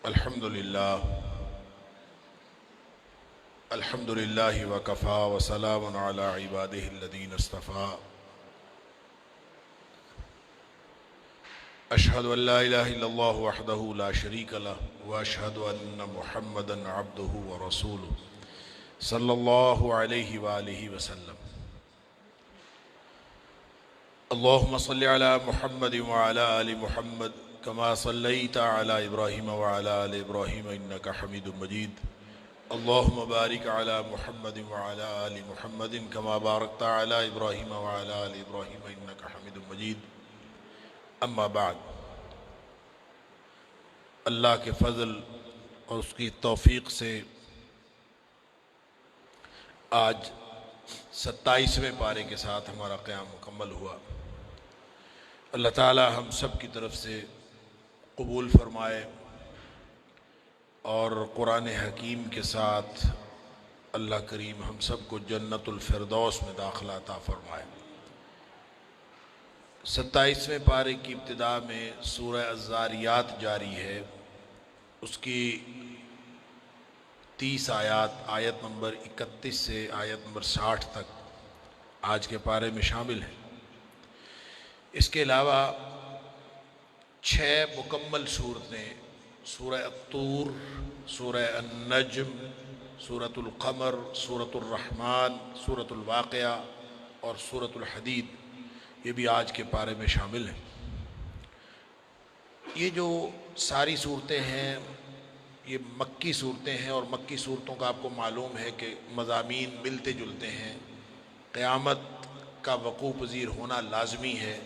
الحمد للہ وکفا وسلام علی عبادہ الذین اصطفیٰ اشہد ان لا الہ الا اللہ وحدہ لا شریک لہ واشہد ان محمدا عبدہ ورسولہ صلی اللہ علیہ وآلہ وسلم۔ اللہم صلی علی محمد وعلی آل محمد کما صلیت علی ابراہیم وعلی آل ابراہیم انک حمید مجید۔ اللہم بارک علی محمد وعلی آل محمد کما بارکت علی ابراہیم وعلی آل ابراہیم انک حمید مجید۔ اما بعد، اللہ کے فضل اور اس کی توفیق سے آج 27ویں پارے کے ساتھ ہمارا قیام مکمل ہوا۔ اللہ تعالی ہم سب کی طرف سے قبول فرمائے اور قرآن حکیم کے ساتھ اللہ کریم ہم سب کو جنت الفردوس میں داخلہ عطا فرمائے۔ 27ویں پارے کی ابتدا میں سورہ الذاریات جاری ہے، اس کی 30 آیات، آیت نمبر 31 سے آیت نمبر 60 تک آج کے پارے میں شامل ہیں۔ اس کے علاوہ 6 مکمل صورتیں، سورہ الطور، سورہ النجم، سورۃ القمر، سورۃ الرحمن، سورۃ الواقعہ اور سورۃ الحدید، یہ بھی آج کے پارے میں شامل ہیں۔ یہ جو ساری صورتیں ہیں یہ مکی صورتیں ہیں، اور مکی صورتوں کا آپ کو معلوم ہے کہ مضامین ملتے جلتے ہیں۔ قیامت کا وقوع پذیر ہونا لازمی ہے،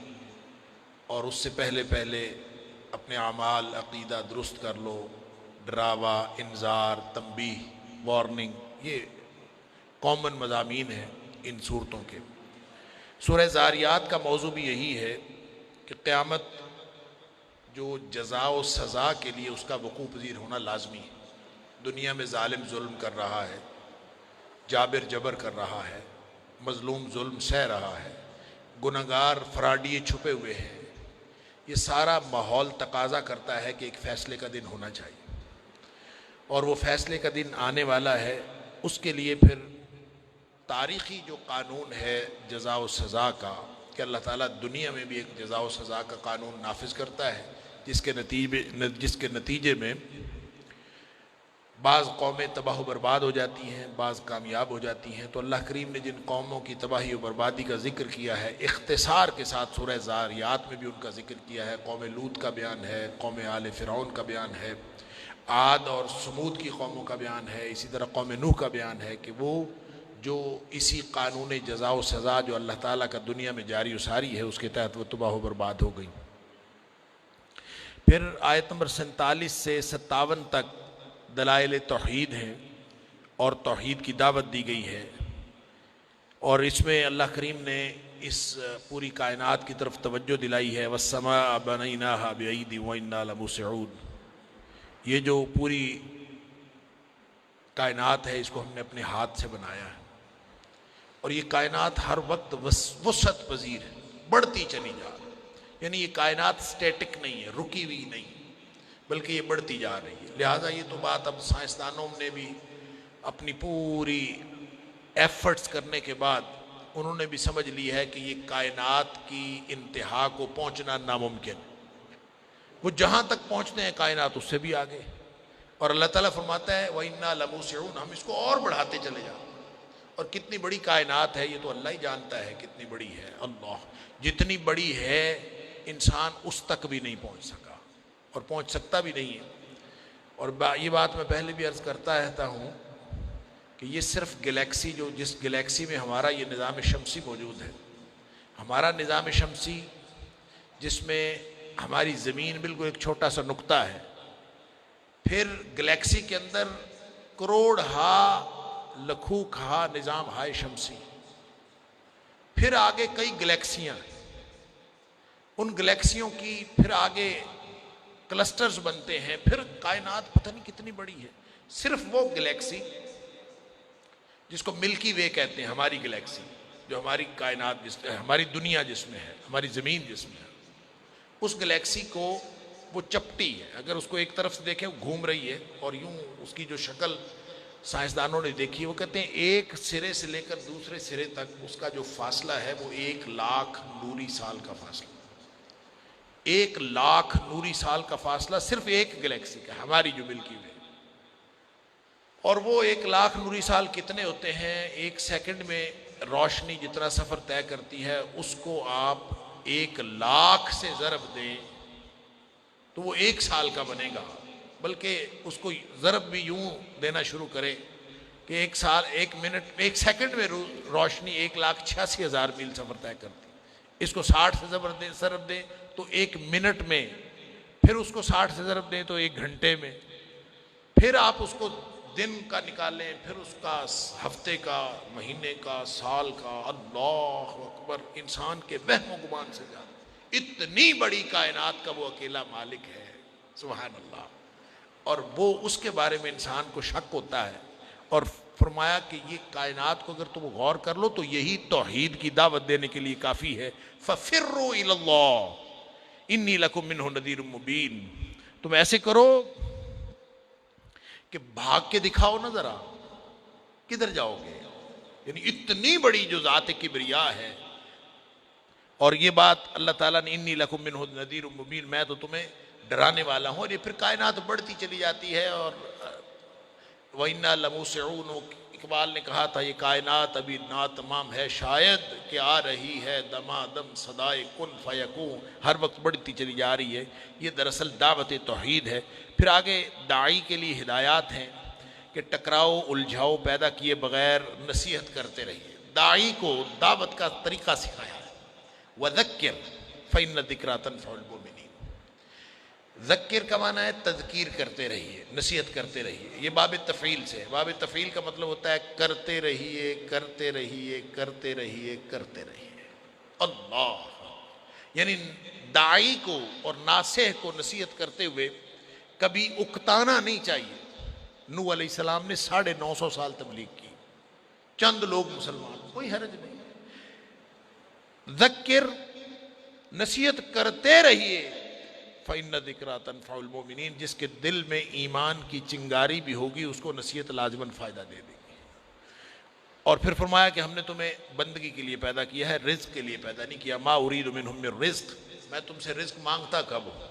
اور اس سے پہلے اپنے اعمال عقیدہ درست کر لو، ڈراوا، انذار، تنبیہ، وارننگ، یہ کامن مضامین ہیں ان صورتوں کے۔ سورہ ذاریات کا موضوع بھی یہی ہے کہ قیامت جو جزا و سزا کے لیے اس کا وقوع پذیر ہونا لازمی ہے۔ دنیا میں ظالم ظلم کر رہا ہے، جابر جبر کر رہا ہے، مظلوم ظلم سہ رہا ہے، گنہگار فراڈیے چھپے ہوئے ہیں۔ یہ سارا ماحول تقاضا کرتا ہے کہ ایک فیصلے کا دن ہونا چاہیے، اور وہ فیصلے کا دن آنے والا ہے۔ اس کے لیے پھر تاریخی جو قانون ہے جزا و سزا کا، کہ اللہ تعالیٰ دنیا میں بھی ایک جزا و سزا کا قانون نافذ کرتا ہے، جس کے نتیجے میں بعض قومیں تباہ و برباد ہو جاتی ہیں، بعض کامیاب ہو جاتی ہیں۔ تو اللہ کریم نے جن قوموں کی تباہی و بربادی کا ذکر کیا ہے اختصار کے ساتھ سورہ ذاریات میں بھی ان کا ذکر کیا ہے۔ قوم لوط کا بیان ہے، قوم آل فرعون کا بیان ہے، عاد اور سمود کی قوموں کا بیان ہے، اسی طرح قوم نوح کا بیان ہے کہ وہ جو اسی قانون جزا و سزا جو اللہ تعالیٰ کا دنیا میں جاری و ساری ہے اس کے تحت وہ تباہ و برباد ہو گئی۔ پھر آیت نمبر 47 سے 57 تک دلائل توحید ہیں اور توحید کی دعوت دی گئی ہے، اور اس میں اللہ کریم نے اس پوری کائنات کی طرف توجہ دلائی ہے۔ وَالسَّمَاءَ بَنَيْنَاهَا بِأَيْدٍ وَإِنَّا لَمُوسِعُونَ۔ یہ جو پوری کائنات ہے اس کو ہم نے اپنے ہاتھ سے بنایا ہے، اور یہ کائنات ہر وقت وسعت پذیر ہے، بڑھتی چلی جا رہی ہے۔ یعنی یہ کائنات سٹیٹک نہیں ہے، رکی ہوئی نہیں، بلکہ یہ بڑھتی جا رہی ہے۔ لہٰذا یہ تو بات اب سائنسدانوں نے بھی اپنی پوری ایفرٹس کرنے کے بعد انہوں نے بھی سمجھ لی ہے کہ یہ کائنات کی انتہا کو پہنچنا ناممکن ہے۔ وہ جہاں تک پہنچتے ہیں کائنات اس سے بھی آگے، اور اللہ تعالیٰ فرماتا ہے وَإِنَّا لَمُوسِعُونَ، ہم اس کو اور بڑھاتے چلے جائیں۔ اور کتنی بڑی کائنات ہے یہ تو اللہ ہی جانتا ہے کتنی بڑی ہے۔ اللہ جتنی بڑی ہے انسان اس تک بھی نہیں پہنچ سکا اور پہنچ سکتا بھی نہیں ہے۔ اور یہ بات میں پہلے بھی عرض کرتا رہتا ہوں کہ یہ صرف گلیکسی جس گلیکسی میں ہمارا یہ نظام شمسی موجود ہے، ہمارا نظام شمسی جس میں ہماری زمین بالکل ایک چھوٹا سا نقطہ ہے، پھر گلیکسی کے اندر کروڑ ہا لکھوں کھا نظام ہائے شمسی، پھر آگے کئی گلیکسیاں، ان گلیکسیوں کی پھر آگے کلسٹرز بنتے ہیں، پھر کائنات پتہ نہیں کتنی بڑی ہے۔ صرف وہ گلیکسی جس کو ملکی وے کہتے ہیں، ہماری گلیکسی جو ہماری کائنات ہماری دنیا جس میں ہے، ہماری زمین جس میں ہے، اس گلیکسی کو وہ چپٹی ہے، اگر اس کو ایک طرف سے دیکھیں وہ گھوم رہی ہے، اور یوں اس کی جو شکل سائنسدانوں نے دیکھی، وہ کہتے ہیں ایک سرے سے لے کر دوسرے سرے تک اس کا جو فاصلہ ہے وہ 1,00,000 نوری سال کا فاصلہ، 1,00,000 نوری سال کا فاصلہ صرف ایک گلیکسی کا، ہماری جو ملکی وے۔ اور وہ 1,00,000 نوری سال کتنے ہوتے ہیں؟ 1 سیکنڈ میں روشنی جتنا سفر طے کرتی ہے اس کو آپ 1,00,000 سے ضرب دیں تو وہ 1 سال کا بنے گا، بلکہ اس کو ضرب بھی یوں دینا شروع کرے کہ 1 سال 1 منٹ 1 سیکنڈ میں روشنی 1,86,000 میل سفر طے کرتی، اس کو 60 سے ضرب دیں تو 1 منٹ میں، پھر اس کو 60 سے ضرب دیں تو 1 گھنٹے میں، پھر آپ اس کو دن کا نکالیں، پھر اس کا ہفتے کا، مہینے کا، سال کا، اللہ اکبر، انسان کے وہم و گمان سے زیادہ، اتنی بڑی کائنات کا وہ اکیلا مالک ہے، سبحان اللہ۔ اور وہ اس کے بارے میں انسان کو شک ہوتا ہے، اور فرمایا کہ یہ کائنات کو اگر تم غور کر لو تو یہی توحید کی دعوت دینے کے لیے کافی ہے۔ فَفِرُّوا إِلَى اللَّهِ إِنِّي لَكُم مِّنْهُ نَذِيرٌ مُّبِينٌ، تم ایسے کرو کہ بھاگ کے دکھاؤ نا ذرا، کدھر جاؤ گے؟ یعنی اتنی بڑی جو ذات کبریا ہے، اور یہ بات اللہ تعالیٰ نے انی لکم منہ نذیر مبین، میں تو تمہیں ڈرانے والا ہوں، اور یہ پھر کائنات بڑھتی چلی جاتی ہے، اور وَإِنَّا لَمُوسِعُونَ، اقبال نے کہا تھا یہ کائنات ابھی ناتمام ہے، شاید کہ آ رہی ہے دمادم صدائے کن فیکون، ہر وقت بڑھتی چلی جا رہی ہے۔ یہ دراصل دعوت توحید ہے۔ پھر آگے داعی کے لیے ہدایات ہیں کہ ٹکراؤ الجھاؤ پیدا کیے بغیر نصیحت کرتے رہیے، داعی کو دعوت کا طریقہ سکھایا ہے۔ وَذَكِّرْ فَإِنَّ الذِّكْرَىٰ تَنفَعُ الْمُؤْمِنِينَ، ذکر کا معنی ہے تذکیر کرتے رہیے، نصیحت کرتے رہیے، یہ باب تفعیل سے ہے۔ باب تفعیل کا مطلب ہوتا ہے کرتے رہیے کرتے رہیے کرتے رہیے کرتے رہیے، اللہ، یعنی داعی کو اور ناصح کو نصیحت کرتے ہوئے کبھی اکتانا نہیں چاہیے۔ نوح علیہ السلام نے 950 سال تبلیغ کی، چند لوگ مسلمان، کوئی حرج نہیں، ذکر، نصیحت کرتے رہیے، فَإِنَّ الذِّكْرَىٰ تَنفَعُ الْمُؤْمِنِينَ، جس کے دل میں ایمان کی چنگاری بھی ہوگی اس کو نصیحت لازماً فائدہ دے دے گی۔ اور پھر فرمایا کہ ہم نے تمہیں بندگی کے لیے پیدا کیا ہے، رزق کے لیے پیدا نہیں کیا۔ مَا أُرِيدُ مِنْهُم مِّن رِزْق، میں تم سے رزق مانگتا کب ہوں؟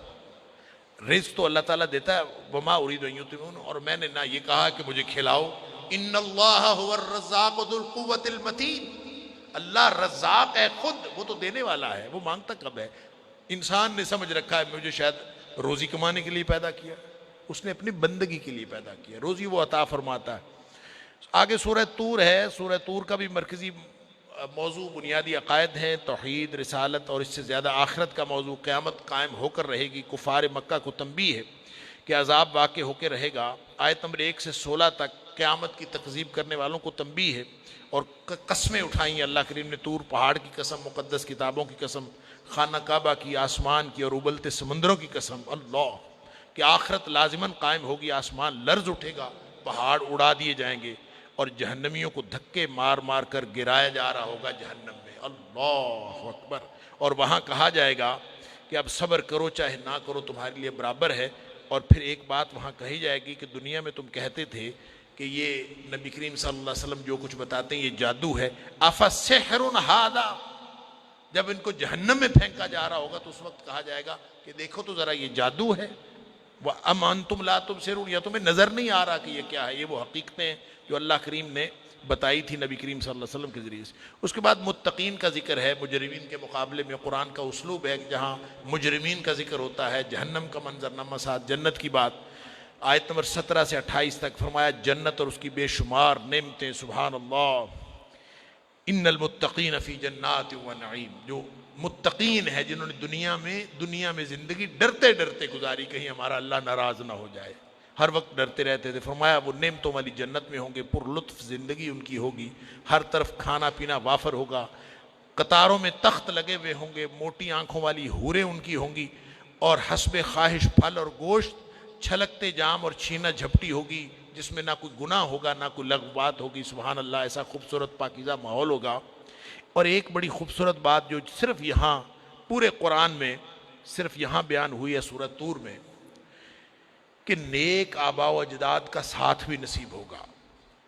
رزق تو اللہ تعالیٰ دیتا ہے، وَمَا أُرِيدُ أَن يُطْعِمُونِ، اور میں نے نہ یہ کہا کہ مجھے کھلاؤ۔ إِنَّ اللَّهَ هُوَ الرَّزَّاقُ ذُو الْقُوَّةِ الْمَتِينُ، اللہ رزاق ہے خود، وہ تو دینے والا ہے، وہ مانگتا کب ہے؟ انسان نے سمجھ رکھا ہے مجھے شاید روزی کمانے کے لیے پیدا کیا، اس نے اپنی بندگی کے لیے پیدا کیا، روزی وہ عطا فرماتا ہے۔ آگے سورہ طور ہے، سورہ طور کا بھی مرکزی موضوع بنیادی عقائد ہیں، توحید، رسالت، اور اس سے زیادہ آخرت کا موضوع، قیامت قائم ہو کر رہے گی، کفار مکہ کو تنبیہ ہے کہ عذاب واقع ہو کے رہے گا۔ آیت نمبر 1 سے 16 تک قیامت کی تکذیب کرنے والوں کو تنبیہ ہے، اور قسمیں اٹھائیں اللہ کریم نے، طور پہاڑ کی قسم، مقدس کتابوں کی قسم، خانہ کعبہ کی، آسمان کی، اور ابلتے سمندروں کی قسم، اللہ، کہ آخرت لازماً قائم ہوگی، آسمان لرز اٹھے گا، پہاڑ اڑا دیے جائیں گے، اور جہنمیوں کو دھکے مار مار کر گرایا جا رہا ہوگا جہنم میں، اللہ اکبر۔ اور وہاں کہا جائے گا کہ اب صبر کرو چاہے نہ کرو تمہارے لیے برابر ہے۔ اور پھر ایک بات وہاں کہی جائے گی کہ دنیا میں تم کہتے تھے کہ یہ نبی کریم صلی اللہ علیہ وسلم جو کچھ بتاتے ہیں یہ جادو ہے، افسحر ھذا، جب ان کو جہنم میں پھینکا جا رہا ہوگا تو اس وقت کہا جائے گا کہ دیکھو تو ذرا یہ جادو ہے، وَأَمْ أَنْتُمْ لَا تُبْصِرُونَ، یا تمہیں نظر نہیں آ رہا کہ یہ کیا ہے؟ یہ وہ حقیقتیں ہیں جو اللہ کریم نے بتائی تھی نبی کریم صلی اللہ علیہ وسلم کے ذریعے سے۔ اس کے بعد متقین کا ذکر ہے، مجرمین کے مقابلے میں قرآن کا اسلوب ہے جہاں مجرمین کا ذکر ہوتا ہے، جہنم کا منظرنامہ ساتھ جنت کی بات۔ آیت نمبر 17 سے 28 تک فرمایا جنت اور اس کی بے شمار نعمتیں، سبحان اللہ، ان المتقین فی جنات و نعیم، جو متقین ہے جنہوں نے دنیا میں زندگی ڈرتے ڈرتے گزاری، کہیں ہمارا اللہ ناراض نہ ہو جائے، ہر وقت ڈرتے رہتے تھے۔ فرمایا وہ نعمتوں والی جنت میں ہوں گے، پر لطف زندگی ان کی ہوگی، ہر طرف کھانا پینا وافر ہوگا، قطاروں میں تخت لگے ہوئے ہوں گے، موٹی آنکھوں والی حوریں ان کی ہوں گی، اور حسب خواہش پھل اور گوشت، چھلکتے جام اور چھینا جھپٹی ہوگی، جس میں نہ کوئی گناہ ہوگا نہ کوئی لغو بات ہوگی، سبحان اللہ، ایسا خوبصورت پاکیزہ ماحول ہوگا۔ اور ایک بڑی خوبصورت بات جو صرف یہاں پورے قرآن میں صرف یہاں بیان ہوئی ہے سورۃ طور میں کہ نیک آبا و اجداد کا ساتھ بھی نصیب ہوگا.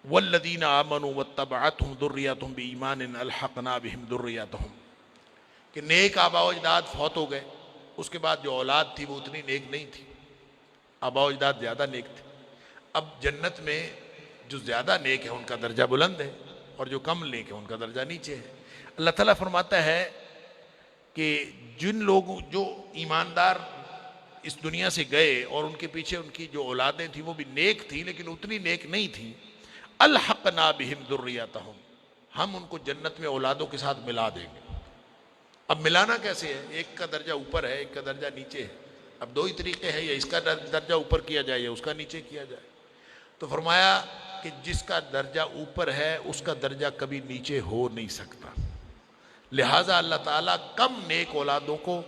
والذین آمنوا واتبعتهم ذریتهم بایمان الحقنا بهم ذریتهم، کہ نیک آبا و اجداد فوت ہو گئے، اس کے بعد جو اولاد تھی وہ اتنی نیک نہیں تھی، آبا و اجداد زیادہ نیک تھے. اب جنت میں جو زیادہ نیک ہے ان کا درجہ بلند ہے اور جو کم نیک ہے ان کا درجہ نیچے ہے. اللہ تعالیٰ فرماتا ہے کہ جن لوگوں جو ایماندار اس دنیا سے گئے اور ان کے پیچھے ان کی جو اولادیں تھیں وہ بھی نیک تھیں لیکن اتنی نیک نہیں تھیں، الحقنا بہم ذریتہم، ہم ان کو جنت میں اولادوں کے ساتھ ملا دیں گے. اب ملانا کیسے ہے؟ ایک کا درجہ اوپر ہے، ایک کا درجہ نیچے ہے. اب دو ہی طریقے ہیں، یا اس کا درجہ اوپر کیا جائے یا اس کا نیچے کیا جائے. تو فرمایا کہ جس کا درجہ اوپر ہے اس کا درجہ کبھی نیچے ہو نہیں سکتا، لہٰذا اللہ تعالیٰ کم نیک اولادوں کو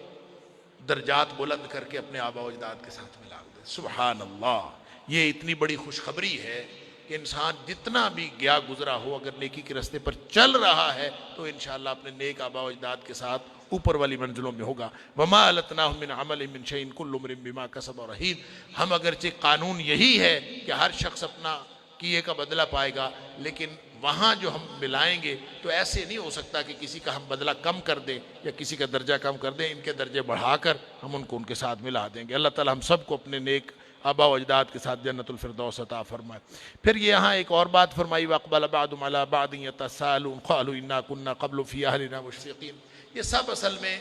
درجات بلند کر کے اپنے آبا و اجداد کے ساتھ ملا دے. سبحان اللہ، یہ اتنی بڑی خوشخبری ہے کہ انسان جتنا بھی گیا گزرا ہو اگر نیکی کے راستے پر چل رہا ہے تو انشاءاللہ اپنے نیک آبا و اجداد کے ساتھ اوپر والی منزلوں میں ہوگا. وما التناہم من عمل من شیء کل امرئ بما کسب رہین. ہم اگرچہ قانون یہی ہے کہ ہر شخص اپنا کیے کا بدلہ پائے گا، لیکن وہاں جو ہم ملائیں گے تو ایسے نہیں ہو سکتا کہ کسی کا ہم بدلہ کم کر دیں یا کسی کا درجہ کم کر دیں. ان کے درجے بڑھا کر ہم ان کو ان کے ساتھ ملا دیں گے. اللہ تعالی ہم سب کو اپنے نیک آبا و اجداد کے ساتھ جنت الفردوس عطا فرمائے. پھر یہاں ایک اور بات فرمائی، وَأَقْبَلَ بَعْضُهُمْ عَلَىٰ بَعْضٍ يَتَسَاءَلُونَ قَالُوا إِنَّا كُنَّا قَبْلُ فِي أَهْلِنَا مُشْفِقِينَ. یہ سب اصل میں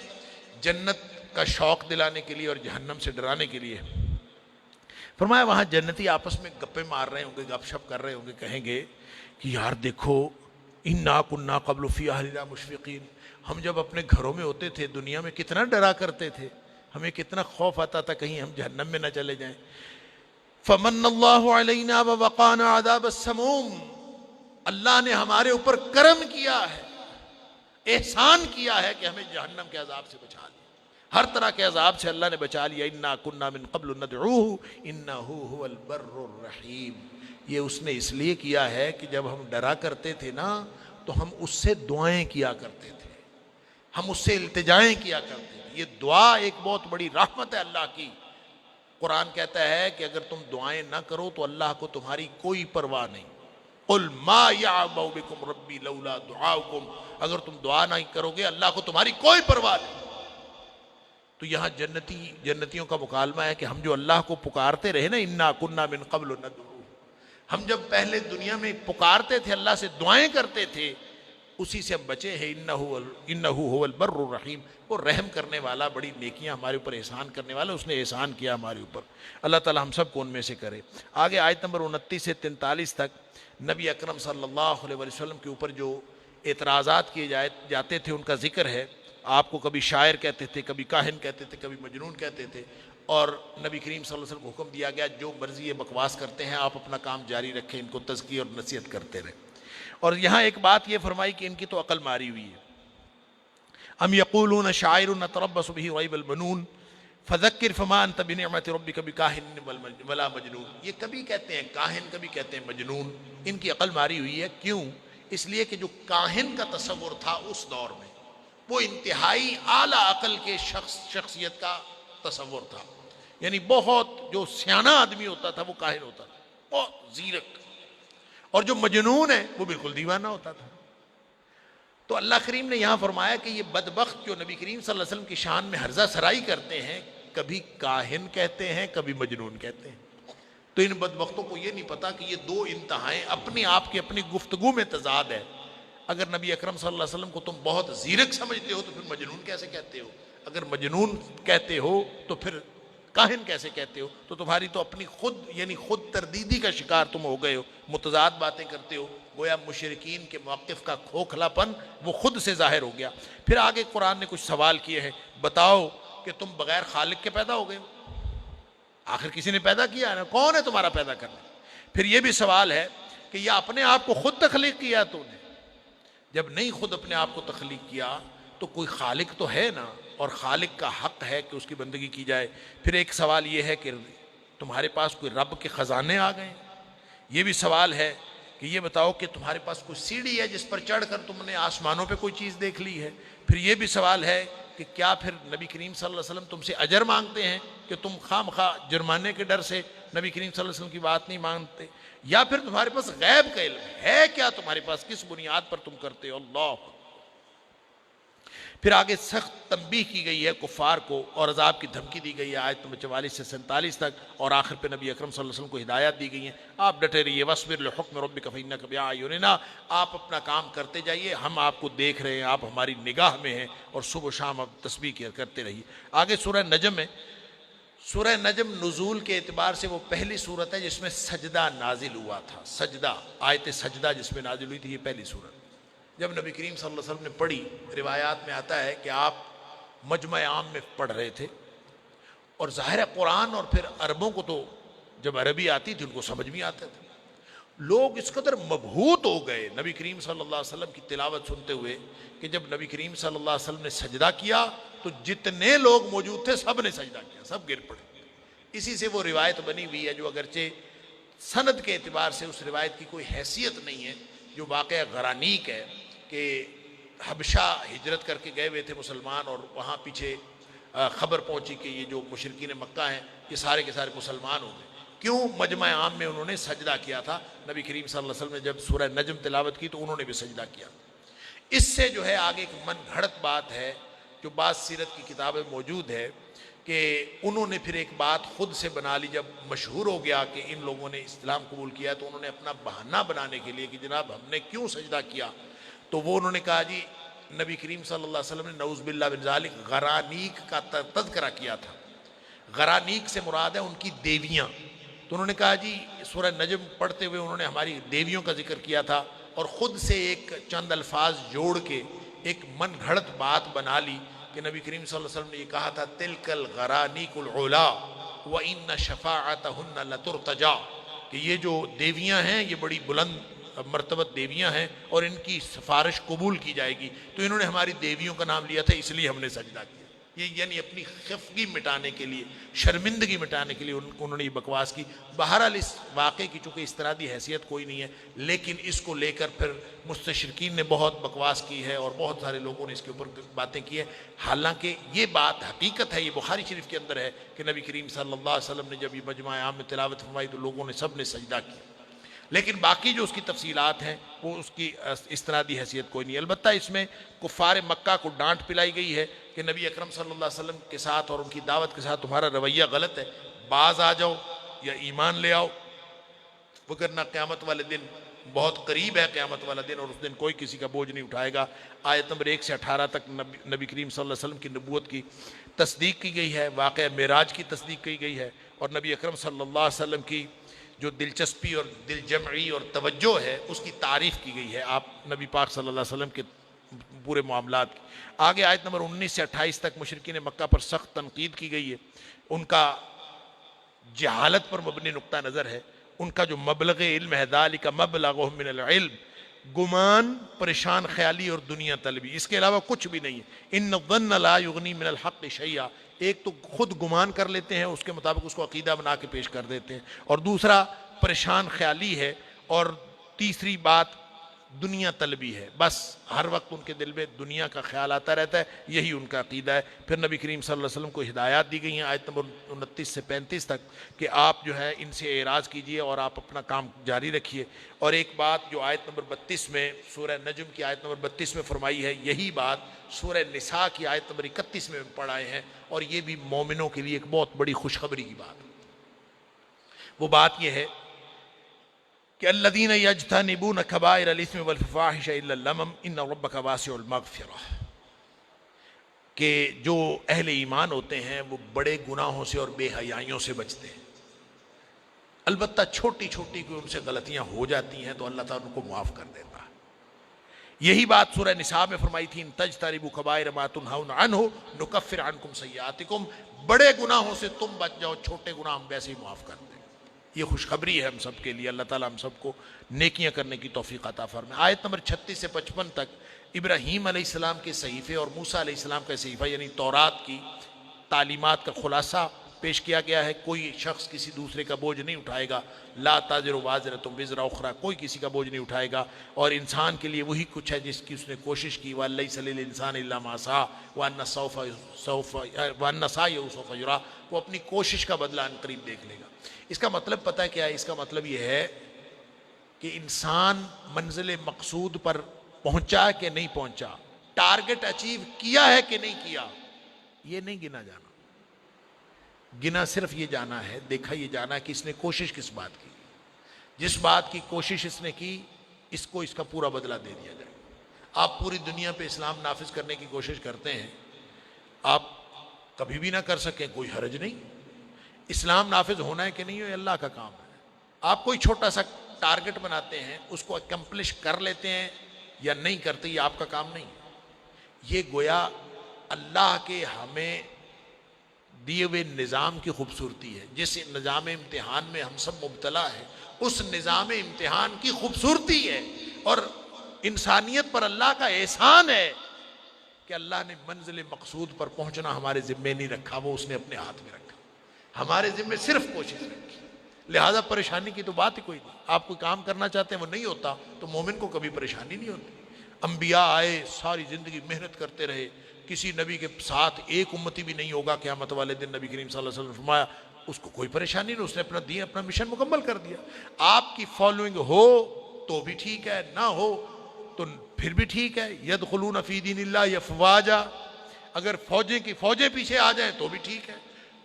جنت کا شوق دلانے کے لیے اور جہنم سے ڈرانے کے لیے. فرمایا وہاں جنتی آپس میں گپیں مار رہے ہوں گے، گپ شپ کر رہے ہوں گے، کہیں گے کہ یار دیکھو اِنَّا كُنَّا قَبْلُ فِي أَهْلِنَا مُشْفِقِينَ، ہم جب اپنے گھروں میں ہوتے تھے دنیا میں کتنا ڈرا کرتے تھے، ہمیں کتنا خوف آتا تھا کہیں ہم جہنم میں نہ چلے جائیں. فمن اللہ علینا ووقانا عذاب السموم، اللہ نے ہمارے اوپر کرم کیا ہے، احسان کیا ہے کہ ہمیں جہنم کے عذاب سے بچا لیا، ہر طرح کے عذاب سے اللہ نے بچا لیا. انا کنا من قبل ندعوہ انہ هو البر الرحیم. یہ اس نے اس لیے کیا ہے کہ جب ہم ڈرا کرتے تھے نا تو ہم اس سے دعائیں کیا کرتے تھے، ہم اس سے التجائیں کیا کرتے تھے. یہ دعا ایک بہت بڑی رحمت ہے اللہ کی. قرآن کہتا ہے کہ اگر تم دعائیں نہ کرو تو اللہ کو تمہاری کوئی پرواہ نہیں. قل ما یعبأ بکم ربی لولا دعاؤکم، اگر تم دعا نہیں کرو گے اللہ کو تمہاری کوئی پرواہ نہیں. تو یہاں جنتیوں کا مکالمہ ہے کہ ہم جو اللہ کو پکارتے رہے نا، انا کنا من قبل ندعوہ، ہم جب پہلے دنیا میں پکارتے تھے اللہ سے دعائیں کرتے تھے اسی سے ہم بچے ہیں. انہ هو البر الرحیم، وہ رحم کرنے والا، بڑی نیکیاں ہمارے اوپر احسان کرنے والا، اس نے احسان کیا ہمارے اوپر. اللہ تعالی ہم سب کو ان میں سے کرے. آگے آیت نمبر 29 سے 43 تک نبی اکرم صلی اللہ علیہ وسلم کے اوپر جو اعتراضات کیے جاتے تھے ان کا ذکر ہے. آپ کو کبھی شاعر کہتے تھے، کبھی کاہن کہتے تھے، کبھی مجنون کہتے تھے، اور نبی کریم صلی اللہ علیہ وسلم کو حکم دیا گیا جو مرضی یہ بکواس کرتے ہیں آپ اپنا کام جاری رکھیں، ان کو تزکیہ اور نصیحت کرتے رہیں. اور یہاں ایک بات یہ فرمائی کہ ان کی تو عقل ماری ہوئی ہے. ام یقولون شاعر نتربص به ریب المنون فذکر فما انت بنعمت ربک بکاہن ولا مجنون. یہ کبھی کہتے ہیں کاہن، کبھی کہتے ہیں مجنون. ان کی عقل ماری ہوئی ہے. کیوں؟ اس لیے کہ جو کاہن کا تصور تھا اس دور میں وہ انتہائی اعلیٰ عقل کے شخصیت کا تصور تھا. یعنی بہت جو سیانہ آدمی ہوتا تھا وہ کاہن ہوتا تھا، بہت زیرک. اور جو مجنون ہے وہ بالکل دیوانہ ہوتا تھا. تو اللہ کریم نے یہاں فرمایا کہ یہ بدبخت جو نبی کریم صلی اللہ علیہ وسلم کی شان میں ہرزہ سرائی کرتے ہیں، کبھی کاہن کہتے ہیں کبھی مجنون کہتے ہیں. تو ان بدبختوں کو یہ نہیں پتا کہ یہ دو انتہائیں اپنے آپ کی اپنی گفتگو میں تضاد ہے. اگر نبی اکرم صلی اللہ علیہ وسلم کو تم بہت زیرک سمجھتے ہو تو پھر مجنون کیسے کہتے ہو؟ اگر مجنون کہتے ہو تو پھر کاہن کیسے کہتے ہو؟ تو تمہاری تو اپنی خود تردیدی کا شکار تم ہو گئے ہو، متضاد باتیں کرتے ہو. گویا مشرکین کے موقف کا کھوکھلا پن وہ خود سے ظاہر ہو گیا. پھر آگے قرآن نے کچھ سوال کیے ہیں. بتاؤ کہ تم بغیر خالق کے پیدا ہو گئے ہو؟ آخر کسی نے پیدا کیا ہے نا، کون ہے تمہارا پیدا کرنے؟ پھر یہ بھی سوال ہے کہ یہ اپنے آپ کو خود تخلیق کیا تو نے؟ جب نہیں خود اپنے آپ کو تخلیق کیا تو کوئی خالق تو ہے نا، اور خالق کا حق ہے کہ اس کی بندگی کی جائے. پھر ایک سوال یہ ہے کہ تمہارے پاس کوئی رب کے خزانے آ گئے. یہ بھی سوال ہے کہ یہ بتاؤ کہ تمہارے پاس کوئی سیڑھی ہے جس پر چڑھ کر تم نے آسمانوں پہ کوئی چیز دیکھ لی ہے. پھر یہ بھی سوال ہے کہ کہ کیا پھر نبی کریم صلی اللہ علیہ وسلم تم سے اجر مانگتے ہیں کہ تم خواہ مخواہ جرمانے کے ڈر سے نبی کریم صلی اللہ علیہ وسلم کی بات نہیں مانتے، یا پھر تمہارے پاس غیب کا علم ہے کیا تمہارے پاس، کس بنیاد پر تم کرتے ہو؟ اللہ۔ پھر آگے سخت تنبیہ کی گئی ہے کفار کو اور عذاب کی دھمکی دی گئی ہے آیت نمبر 44 سے 47 تک، اور آخر پہ نبی اکرم صلی اللہ علیہ وسلم کو ہدایات دی گئی ہیں، آپ ڈٹے رہیے، وَاصْبِرْ لِحُکْمِ رَبِّكَ فَإِنَّكَ بِأَعْیُنِنَا، آپ اپنا کام کرتے جائیے، ہم آپ کو دیکھ رہے ہیں، آپ ہماری نگاہ میں ہیں، اور صبح و شام آپ تسبیح کرتے رہیے۔ آگے سورہ نجم ہے۔ سورہ نجم نزول کے اعتبار سے وہ پہلی سورت ہے جس میں سجدہ نازل ہوا تھا، سجدہ، آیت سجدہ جس میں نازل ہوئی تھی، یہ پہلی سورت۔ جب نبی کریم صلی اللہ علیہ وسلم نے پڑھی، روایات میں آتا ہے کہ آپ مجمع عام میں پڑھ رہے تھے، اور ظاہر ہے قرآن اور پھر عربوں کو تو جب عربی آتی تھی ان کو سمجھ بھی آتا تھا، لوگ اس قدر مبہوت ہو گئے نبی کریم صلی اللہ علیہ وسلم کی تلاوت سنتے ہوئے کہ جب نبی کریم صلی اللہ علیہ وسلم نے سجدہ کیا تو جتنے لوگ موجود تھے سب نے سجدہ کیا، سب گر پڑے۔ اسی سے وہ روایت بنی ہوئی ہے جو اگرچہ سند کے اعتبار سے اس روایت کی کوئی حیثیت نہیں ہے، جو واقعہ غرانیق ہے کہ حبشہ ہجرت کر کے گئے ہوئے تھے مسلمان، اور وہاں پیچھے خبر پہنچی کہ یہ جو مشرکین مکہ ہیں یہ سارے کے سارے مسلمان ہو گئے۔ کیوں؟ مجمع عام میں انہوں نے سجدہ کیا تھا، نبی کریم صلی اللہ علیہ وسلم نے جب سورہ نجم تلاوت کی تو انہوں نے بھی سجدہ کیا۔ اس سے جو ہے آگے ایک من گھڑت بات ہے جو بعض سیرت کی کتابیں موجود ہے کہ انہوں نے پھر ایک بات خود سے بنا لی، جب مشہور ہو گیا کہ ان لوگوں نے اسلام قبول کیا تو انہوں نے اپنا بہانہ بنانے کے لیے کہ جناب ہم نے کیوں سجدہ کیا، تو وہ انہوں نے کہا جی نبی کریم صلی اللہ علیہ وسلم نے نعوذ باللہ من ذالک غرانیق کا تذکرہ کیا تھا۔ غرانیق سے مراد ہے ان کی دیویاں، تو انہوں نے کہا جی سورہ نجم پڑھتے ہوئے انہوں نے ہماری دیویوں کا ذکر کیا تھا، اور خود سے ایک چند الفاظ جوڑ کے ایک من گھڑت بات بنا لی کہ نبی کریم صلی اللہ علیہ وسلم نے یہ کہا تھا تلک الغرانیق العلا وان شفاعتهن لترتجا، کہ یہ جو دیویاں ہیں یہ بڑی بلند مرتبت دیویاں ہیں اور ان کی سفارش قبول کی جائے گی، تو انہوں نے ہماری دیویوں کا نام لیا تھا اس لیے ہم نے سجدہ کیا۔ یہ یعنی اپنی خفگی مٹانے کے لیے، شرمندگی مٹانے کے لیے انہوں نے یہ بکواس کی۔ بہرحال اس واقعے کی چونکہ استنادی حیثیت کوئی نہیں ہے، لیکن اس کو لے کر پھر مستشرقین نے بہت بکواس کی ہے اور بہت سارے لوگوں نے اس کے اوپر باتیں کی ہیں، حالانکہ یہ بات حقیقت ہے، یہ بخاری شریف کے اندر ہے کہ نبی کریم صلی اللہ علیہ وسلم نے جب یہ مجمع عام میں تلاوت فرمائی تو لوگوں نے سب نے سجدہ کیا، لیکن باقی جو اس کی تفصیلات ہیں وہ اس کی استنادی حیثیت کوئی نہیں۔ البتہ اس میں کفار مکہ کو ڈانٹ پلائی گئی ہے کہ نبی اکرم صلی اللہ علیہ وسلم کے ساتھ اور ان کی دعوت کے ساتھ تمہارا رویہ غلط ہے، باز آ جاؤ یا ایمان لے آؤ، وگرنہ قیامت والے دن بہت قریب ہے، قیامت والا دن، اور اس دن کوئی کسی کا بوجھ نہیں اٹھائے گا۔ آیت نمبر 1 سے 18 تک نبی کریم صلی اللہ علیہ وسلم کی نبوت کی تصدیق کی گئی ہے، واقعہ معراج کی تصدیق کی گئی ہے، اور نبی اکرم صلی اللہ علیہ وسلم کی جو دلچسپی اور دل جمعی اور توجہ ہے اس کی تعریف کی گئی ہے آپ نبی پاک صلی اللہ علیہ وسلم کے پورے معاملات کی۔ آگے آیت نمبر 19 سے 28 تک مشرکین مکہ پر سخت تنقید کی گئی ہے، ان کا جہالت پر مبنی نقطہ نظر ہے، ان کا جو مبلغ علم ہے ذالک مبلغہم من العلم، گمان، پریشان خیالی اور دنیا طلبی، اس کے علاوہ کچھ بھی نہیں ہے۔ ان الظن لا یغنی من الحق شیئا، ایک تو خود گمان کر لیتے ہیں اس کے مطابق اس کو عقیدہ بنا کے پیش کر دیتے ہیں، اور دوسرا پریشان خیالی ہے، اور تیسری بات دنیا طلبی ہے، بس ہر وقت ان کے دل میں دنیا کا خیال آتا رہتا ہے، یہی ان کا عقیدہ ہے۔ پھر نبی کریم صلی اللہ علیہ وسلم کو ہدایات دی گئی ہیں آیت نمبر 29 سے 35 تک کہ آپ جو ہے ان سے اعراض کیجئے اور آپ اپنا کام جاری رکھیے، اور ایک بات جو آیت نمبر 32 میں سورہ نجم کی آیت نمبر 32 میں فرمائی ہے، یہی بات سورہ نساء کی آیت نمبر 31 میں پڑھائے ہیں، اور یہ بھی مومنوں کے لیے ایک بہت بڑی خوشخبری کی بات ہے۔ وہ بات یہ ہے کہ الذین یجتنبون کبائر الاثم والفواحش الا اللمم ان ربک واسع المغفرہ، کہ جو اہل ایمان ہوتے ہیں وہ بڑے گناہوں سے اور بے حیائیوں سے بچتے ہیں، البتہ چھوٹی چھوٹی کوئی ان سے غلطیاں ہو جاتی ہیں تو اللہ تعالیٰ ان کو معاف کر دیتا ہے۔ یہی بات سورہ نساء میں فرمائی تھی، ان تجتنبوا کبائر ما تنہون عنہ نکفر عنکم سیئاتکم، بڑے گناہوں سے تم بچ جاؤ، چھوٹے گناہ ہم ویسے ہی معاف کر دیں۔ یہ خوشخبری ہے ہم سب کے لیے، اللہ تعالیٰ ہم سب کو نیکیاں کرنے کی توفیق عطا فرمائے۔ آیت نمبر 36 سے 55 تک ابراہیم علیہ السلام کے صحیفے اور موسیٰ علیہ السلام کا صحیفہ یعنی تورات کی تعلیمات کا خلاصہ پیش کیا گیا ہے، کوئی شخص کسی دوسرے کا بوجھ نہیں اٹھائے گا، لا تازر وازرۃ وزر اخری، کوئی کسی کا بوجھ نہیں اٹھائے گا، اور انسان کے لیے وہی کچھ ہے جس کی اس نے کوشش کی، وَلَيْسَ لِلْإِنسَانِ إِلَّا مَا سَعَىٰ وَأَنَّ سَعْيَهُ سَوْفَ يُرَىٰ، وہ اپنی کوشش کا بدلہ ان قریب دیکھ لے گا۔ اس کا مطلب پتہ ہے کیا ہے؟ اس کا مطلب یہ ہے کہ انسان منزل مقصود پر پہنچا کہ نہیں پہنچا، ٹارگٹ اچیو کیا ہے کہ نہیں کیا، یہ نہیں گنا جانا۔ گنا صرف یہ جانا ہے، دیکھا یہ جانا ہے کہ اس نے کوشش کس بات کی، جس بات کی کوشش اس نے کی اس کو اس کا پورا بدلہ دے دیا جائے۔ آپ پوری دنیا پہ اسلام نافذ کرنے کی کوشش کرتے ہیں، آپ کبھی بھی نہ کر سکیں، کوئی حرج نہیں۔ اسلام نافذ ہونا ہے کہ نہیں ہو یہ اللہ کا کام ہے۔ آپ کوئی چھوٹا سا ٹارگٹ بناتے ہیں، اس کو اکمپلش کر لیتے ہیں یا نہیں کرتے، یہ آپ کا کام نہیں ہے۔ یہ گویا اللہ کے ہمیں دیے ہوئے نظام کی خوبصورتی ہے، جس نظام امتحان میں ہم سب مبتلا ہیں، اس نظام امتحان کی خوبصورتی ہے، اور انسانیت پر اللہ کا احسان ہے کہ اللہ نے منزل مقصود پر پہنچنا ہمارے ذمے نہیں رکھا، وہ اس نے اپنے ہاتھ میں رکھا، ہمارے ذمے صرف کوشش رکھی۔ لہذا پریشانی کی تو بات ہی کوئی نہیں۔ آپ کوئی کام کرنا چاہتے ہیں وہ نہیں ہوتا تو مومن کو کبھی پریشانی نہیں ہوتی۔ انبیاء آئے، ساری زندگی محنت کرتے رہے، کسی نبی کے ساتھ ایک امتی بھی نہیں ہوگا قیامت والے دن، نبی کریم صلی اللہ علیہ وسلم نے فرمایا اس کو کوئی پریشانی نہیں، اس نے اپنا دین، اپنا مشن مکمل کر دیا۔ آپ کی فالوئنگ ہو تو بھی ٹھیک ہے، نہ ہو تو پھر بھی ٹھیک ہے۔ یدخلون فی دین اللہ افواجا، اگر فوجیں کی فوجیں پیچھے آ جائیں تو بھی ٹھیک ہے،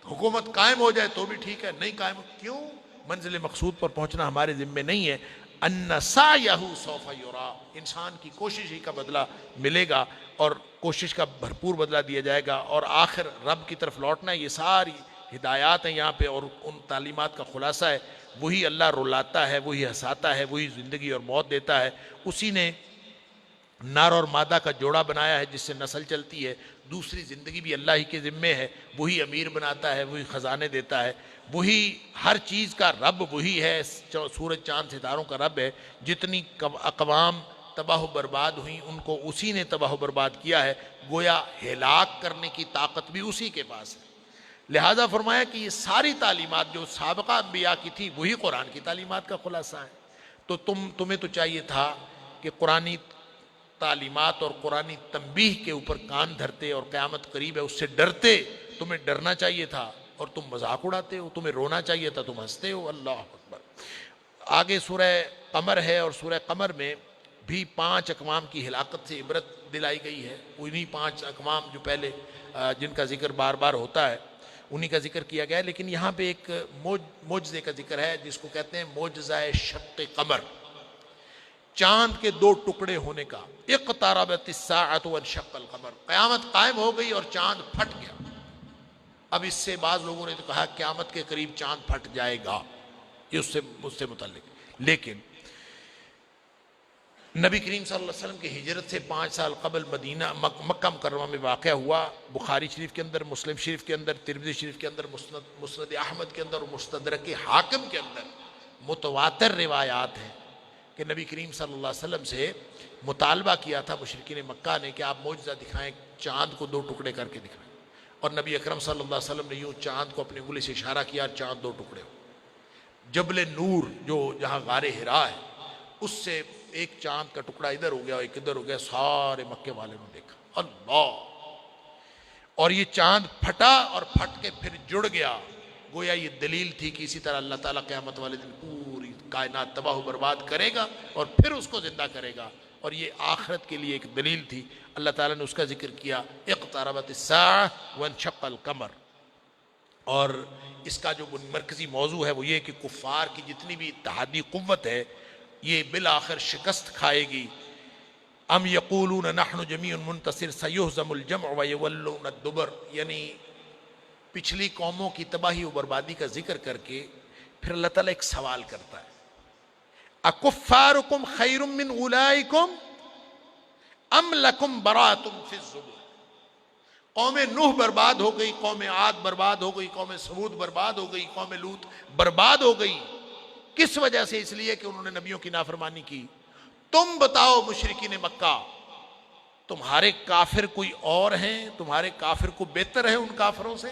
حکومت قائم ہو جائے تو بھی ٹھیک ہے، نہیں قائم کیوں؟ منزل مقصود پر پہنچنا ہمارے ذمے نہیں ہے۔ ان سعیہ سوف یرا، انسان کی کوشش ہی کا بدلہ ملے گا، اور کوشش کا بھرپور بدلہ دیا جائے گا، اور آخر رب کی طرف لوٹنا ہے۔ یہ ساری ہدایات ہیں یہاں پہ، اور ان تعلیمات کا خلاصہ ہے، وہی اللہ رلاتا ہے، وہی ہنساتا ہے، وہی زندگی اور موت دیتا ہے، اسی نے نر اور مادہ کا جوڑا بنایا ہے جس سے نسل چلتی ہے، دوسری زندگی بھی اللہ ہی کے ذمے ہے، وہی امیر بناتا ہے، وہی خزانے دیتا ہے، وہی ہر چیز کا رب وہی ہے، سورج چاند ستاروں کا رب ہے۔ جتنی اقوام تباہ و برباد ہوئیں ان کو اسی نے تباہ و برباد کیا ہے، گویا ہلاک کرنے کی طاقت بھی اسی کے پاس ہے۔ لہذا فرمایا کہ یہ ساری تعلیمات جو سابقہ انبیاء کی تھی وہی قرآن کی تعلیمات کا خلاصہ ہے۔ تو تمہیں تو چاہیے تھا کہ قرآنی تعلیمات اور قرآنی تنبیہ کے اوپر کان دھرتے، اور قیامت قریب ہے اس سے ڈرتے، تمہیں ڈرنا چاہیے تھا، اور تم مذاق اڑاتے ہو، تمہیں رونا چاہیے تھا، تم ہنستے ہو۔ اللہ اکبر۔ آگے سورہ قمر ہے، اور سورہ قمر میں بھی 5 اقوام کی ہلاکت سے عبرت دلائی گئی ہے۔ انہی 5 اقوام جو پہلے جن کا ذکر بار بار ہوتا ہے انہی کا ذکر کیا گیا ہے، لیکن یہاں پہ ایک معجزے کا ذکر ہے جس کو کہتے ہیں معجزہ شق قمر، چاند کے 2 ٹکڑے ہونے کا۔ اقتربت الساعۃ وانشق القمر، قیامت قائم ہو گئی اور چاند پھٹ گیا۔ اب اس سے بعض لوگوں نے تو کہا قیامت کے قریب چاند پھٹ جائے گا، یہ اس سے متعلق، لیکن نبی کریم صلی اللہ علیہ وسلم کی ہجرت سے 5 سال قبل مدینہ مکہ مکرمہ میں واقع ہوا۔ بخاری شریف کے اندر، مسلم شریف کے اندر، ترمذی شریف کے اندر، مسند احمد کے اندر اور مستدرک حاکم کے اندر متواتر روایات ہیں کہ نبی کریم صلی اللہ علیہ وسلم سے مطالبہ کیا تھا مشرکین مکہ نے کہ آپ معجزہ دکھائیں، چاند کو 2 ٹکڑے کر کے دکھائیں، اور نبی اکرم صلی اللہ علیہ وسلم نے یوں چاند کو اپنی انگلی سے اشارہ کیا، چاند 2 ٹکڑے ہو۔ جبل نور جو جہاں غار حرا ہے اس سے ایک چاند کا ٹکڑا ادھر ہو گیا، ایک ادھر ہو گیا، سارے مکے والے نے دیکھا، اللہ! اور یہ چاند پھٹا اور پھٹ کے پھر جڑ گیا، گویا یہ دلیل تھی کہ اسی طرح اللہ تعالیٰ قیامت والے دن پوری کائنات تباہ و برباد کرے گا اور پھر اس کو زندہ کرے گا، اور یہ آخرت کے لیے ایک دلیل تھی۔ اللہ تعالیٰ نے اس کا ذکر کیا، اقتربت الساعۃ وانشق القمر۔ اور اس کا جو مرکزی موضوع ہے وہ یہ کہ کفار کی جتنی بھی اتحادی قوت ہے یہ بالآخر شکست کھائے گی۔ ام یقولون نحن جمیع منتصر سیہزم الجمع ویولون الدبر، یعنی پچھلی قوموں کی تباہی و بربادی کا ذکر کر کے پھر اللہ تعالیٰ ایک سوال کرتا ہے، اکفارکم خیر من اولئکم ام لکم براۃ فی الزبر۔ قوم نوح برباد ہو گئی، قوم عاد برباد ہو گئی، قوم ثمود برباد ہو گئی، قوم لوط برباد ہو گئی، کس وجہ سے؟ اس لیے کہ انہوں نے نبیوں کی نافرمانی کی۔ تم بتاؤ مشرکین مکہ، تمہارے کافر کوئی اور ہیں؟ تمہارے کافر کو بہتر ہے ان کافروں سے؟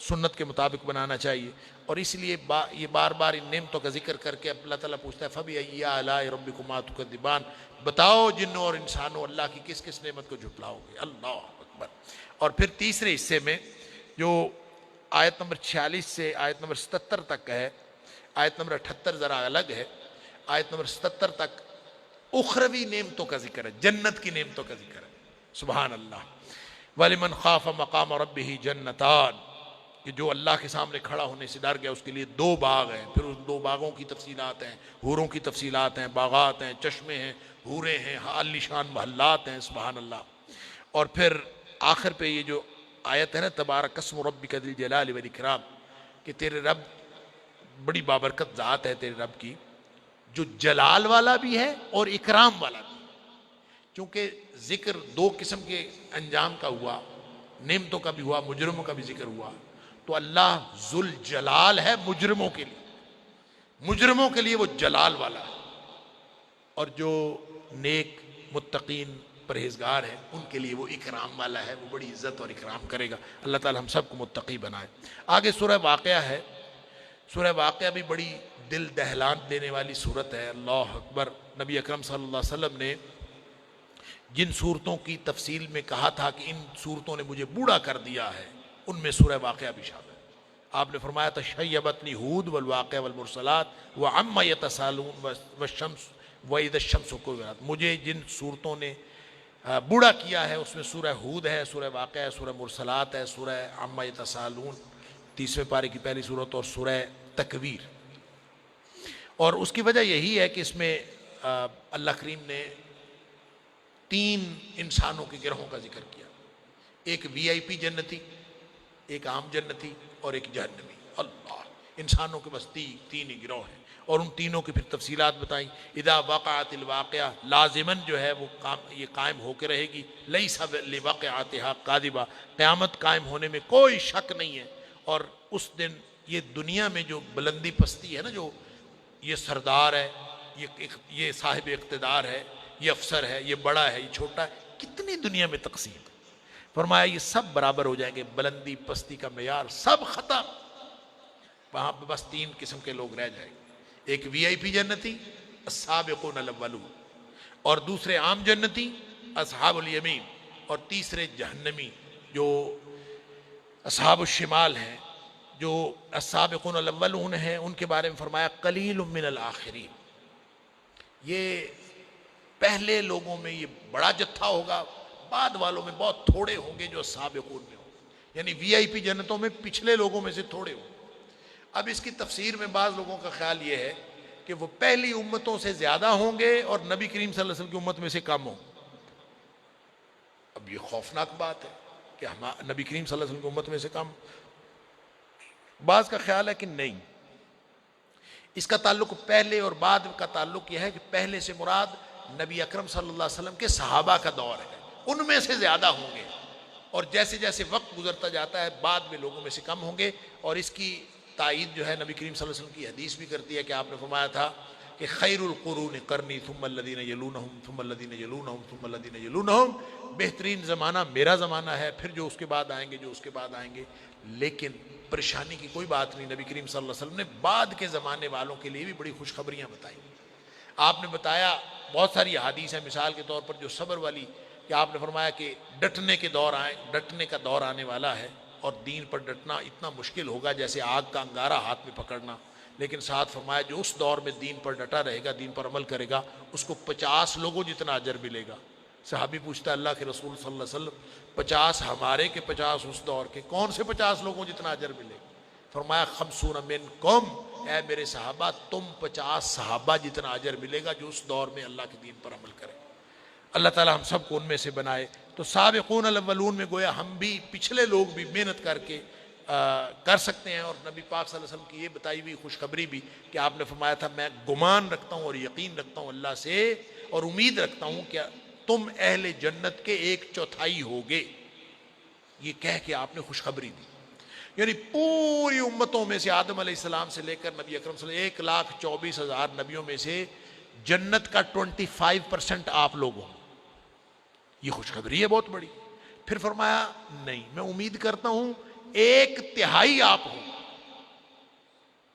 سنت کے مطابق بنانا چاہیے. اور اس لیے یہ بار بار ان نعمتوں کا ذکر کر کے اللہ تعالیٰ پوچھتا ہے فَبِأَيِّ آلَاءِ رَبِّكُمَا تُكَذِّبَانِ، بتاؤ جنوں اور انسانوں اللہ کی کس کس نعمت کو جھٹلاؤ گے. اللہ اکبر. اور پھر تیسرے حصے میں جو آیت نمبر 46 سے آیت نمبر 77 تک ہے، آیت نمبر 78 ذرا الگ ہے، آیت نمبر 77 تک اخروی نعمتوں کا ذکر ہے، جنت کی نعمتوں کا ذکر ہے. سبحان اللہ. وَلِمَنْ خَافَ مَقَامَ رَبِّهِ جَنَّتَانِ، کہ جو اللہ کے سامنے کھڑا ہونے سے ڈر گیا اس کے لیے 2 باغ ہیں. پھر اس 2 باغوں کی تفصیلات ہیں، حوروں کی تفصیلات ہیں، باغات ہیں، چشمے ہیں، حوریں ہیں، عالی شان محلات ہیں. سبحان اللہ. اور پھر آخر پہ یہ جو آیت ہے نا تبارک اسم ربک ذی الجلال والاکرام، کہ تیرے رب بڑی بابرکت ذات ہے تیرے رب کی، جو جلال والا بھی ہے اور اکرام والا بھی. چونکہ ذکر 2 قسم کے انجام کا ہوا، نعمتوں کا بھی ہوا، مجرموں کا بھی ذکر ہوا، تو اللہ ذوالجلال ہے مجرموں کے لیے، مجرموں کے لیے وہ جلال والا ہے، اور جو نیک متقین پرہیزگار ہیں ان کے لیے وہ اکرام والا ہے، وہ بڑی عزت اور اکرام کرے گا. اللہ تعالی ہم سب کو متقی بنائے. آگے سورہ واقعہ ہے. سورہ واقعہ بھی بڑی دل دہلان دینے والی صورت ہے. اللہ اکبر. نبی اکرم صلی اللہ علیہ وسلم نے جن صورتوں کی تفصیل میں کہا تھا کہ ان صورتوں نے مجھے بوڑھا کر دیا ہے، ان میں سورہ واقعہ بھی شامل ہے. آپ نے فرمایا تھا شیبتنی ہود والواقع والمرسلات وعما یتسالون والشمس وإذا الشمس کورت. مجھے جن صورتوں نے بوڑھا کیا ہے اس میں سورہ ہود ہے، سورہ واقعہ ہے، سورہ مرسلات ہے، سورہ عما یتسالون 30ویں پارے کی پہلی صورت، اور سورہ تکویر. اور اس کی وجہ یہی ہے کہ اس میں اللہ کریم نے 3 انسانوں کے گروہوں کا ذکر کیا. ایک VIP جنتی، ایک عام جنتی اور ایک جہنمی. اللہ. انسانوں کے بس 3 ہی گروہ ہیں، اور ان تینوں کی پھر تفصیلات بتائیں. اذا وقعت الواقعہ لازماً جو ہے وہ یہ قائم ہو کے رہے گی. لیس لواقعاتها کاذبہ، قیامت قائم ہونے میں کوئی شک نہیں ہے. اور اس دن یہ دنیا میں جو بلندی پستی ہے نا، جو یہ سردار ہے، یہ صاحب اقتدار ہے، یہ افسر ہے، یہ بڑا ہے، یہ چھوٹا ہے، کتنی دنیا میں تقسیم. فرمایا یہ سب برابر ہو جائیں گے، بلندی پستی کا معیار سب ختم. وہاں پہ بس 3 قسم کے لوگ رہ جائیں گے. ایک VIP جنتی السابقون الاولون، اور دوسرے عام جنتی اصحاب الیمین، اور تیسرے جہنمی جو اصحاب الشمال ہیں، جو السابقون الاولون ہیں. ان کے بارے میں فرمایا قلیل من الآخرین، یہ پہلے لوگوں میں یہ بڑا جتھا ہوگا، بعد والوں میں بہت تھوڑے ہوں گے جو سابقون میں ہوں گے. یعنی VIP جنتوں میں پچھلے لوگوں میں سے تھوڑے ہوں گے. اب اس کی تفسیر میں بعض لوگوں کا خیال یہ ہے کہ وہ پہلی امتوں سے زیادہ ہوں گے اور نبی کریم صلی اللہ علیہ وسلم کی امت میں سے کم ہوں. اب یہ خوفناک بات ہے کہ ہم نبی کریم صلی اللہ علیہ وسلم کی امت میں سے کم. بعض کا خیال ہے کہ نہیں، اس کا تعلق پہلے اور بعد کا تعلق یہ ہے کہ پہلے سے مراد نبی اکرم صلی اللہ علیہ وسلم کے صحابہ کا دور ہے، ان میں سے زیادہ ہوں گے، اور جیسے جیسے وقت گزرتا جاتا ہے بعد میں لوگوں میں سے کم ہوں گے. اور اس کی تائید جو ہے نبی کریم صلی اللہ علیہ وسلم کی حدیث بھی کرتی ہے کہ آپ نے فرمایا تھا کہ خیر القرون قرنی ثم الذین یلونہم ثم الذین یلونہم ثم الذین یلونہم، بہترین زمانہ میرا زمانہ ہے، پھر جو اس کے بعد آئیں گے، جو اس کے بعد آئیں گے. لیکن پریشانی کی کوئی بات نہیں، نبی کریم صلی اللہ علیہ وسلم نے بعد کے زمانے والوں کے لیے بھی بڑی خوشخبریاں بتائیں. آپ نے بتایا بہت ساری احادیث ہیں، مثال کے طور پر جو صبر والی، کہ آپ نے فرمایا کہ ڈٹنے کا دور آنے والا ہے، اور دین پر ڈٹنا اتنا مشکل ہوگا جیسے آگ کا انگارہ ہاتھ میں پکڑنا. لیکن ساتھ فرمایا جو اس دور میں دین پر ڈٹا رہے گا، دین پر عمل کرے گا، اس کو 50 لوگوں جتنا اجر ملے گا. صحابی پوچھتا ہے اللہ کے رسول صلی اللہ علیہ وسلم 50 ہمارے کہ 50 اس دور کے، کون سے 50 لوگوں جتنا اجر ملے گا؟ فرمایا 50 منکم، اے میرے صحابہ تم 50 صحابہ جتنا اجر ملے گا جو اس دور میں اللہ کے دین پر عمل کرے. اللہ تعالی ہم سب کو ان میں سے بنائے. تو سابقون الاولون میں گویا ہم بھی، پچھلے لوگ بھی محنت کر کے کر سکتے ہیں. اور نبی پاک صلی اللہ علیہ وسلم کی یہ بتائی ہوئی خوشخبری بھی کہ آپ نے فرمایا تھا میں گمان رکھتا ہوں اور یقین رکھتا ہوں اللہ سے، اور امید رکھتا ہوں کہ تم اہل جنت کے 1/4 ہوگے. یہ کہہ کے آپ نے خوشخبری دی. یعنی پوری امتوں میں سے آدم علیہ السلام سے لے کر نبی اکرم صلی اللہ علیہ وسلم 1,24,000 نبیوں میں سے جنت کا 25% آپ لوگ ہوں. یہ خوشخبری ہے بہت بڑی. پھر فرمایا نہیں، میں امید کرتا ہوں 1/3 آپ ہو،